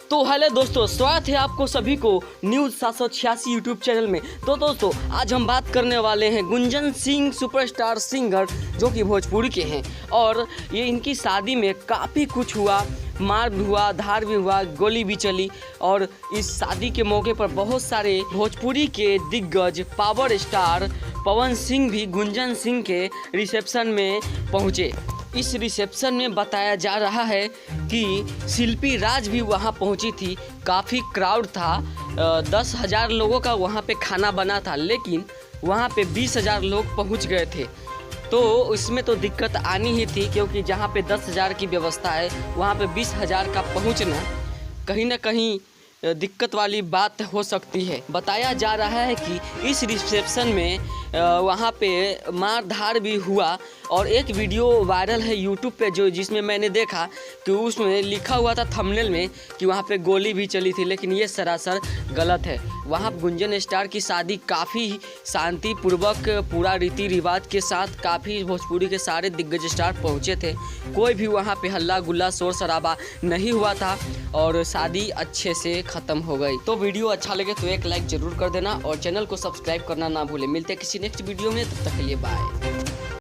तो हेलो दोस्तों, स्वागत है आपको सभी को न्यूज़ 786 यूट्यूब चैनल में। तो दोस्तों, आज हम बात करने वाले हैं गुंजन सिंह सुपरस्टार सिंगर जो कि भोजपुरी के हैं। और ये इनकी शादी में काफ़ी कुछ हुआ, मार भी हुआ, धार भी हुआ, गोली भी चली। और इस शादी के मौके पर बहुत सारे भोजपुरी के दिग्गज पावर स्टार पवन सिंह भी गुंजन सिंह के रिसेप्शन में पहुँचे। इस रिसेप्शन में बताया जा रहा है कि शिल्पी राज भी वहां पहुंची थी। काफ़ी क्राउड था, 10,000 लोगों का वहां पे खाना बना था, लेकिन वहां पे 20,000 लोग पहुंच गए थे। तो इसमें तो दिक्कत आनी ही थी, क्योंकि जहां पे 10,000 की व्यवस्था है वहां पे 20,000 का पहुंचना कहीं ना कहीं दिक्कत वाली बात हो सकती है। बताया जा रहा है कि इस रिसेप्शन में वहाँ पे मारधार भी हुआ। और एक वीडियो वायरल है यूट्यूब पे जिसमें मैंने देखा कि उसमें लिखा हुआ था थंबनेल में कि वहाँ पे गोली भी चली थी, लेकिन ये सरासर गलत है। वहाँ गुंजन स्टार की शादी काफ़ी शांतिपूर्वक पूरा रीति रिवाज के साथ काफ़ी भोजपुरी के सारे दिग्गज स्टार पहुँचे थे। कोई भी वहाँ पे हल्ला गुल्ला शोर शराबा नहीं हुआ था और शादी अच्छे से ख़त्म हो गई। तो वीडियो अच्छा लगे तो एक लाइक ज़रूर कर देना और चैनल को सब्सक्राइब करना ना भूलें। मिलते हैं किसी नेक्स्ट वीडियो में, तब तक के लिए बाय।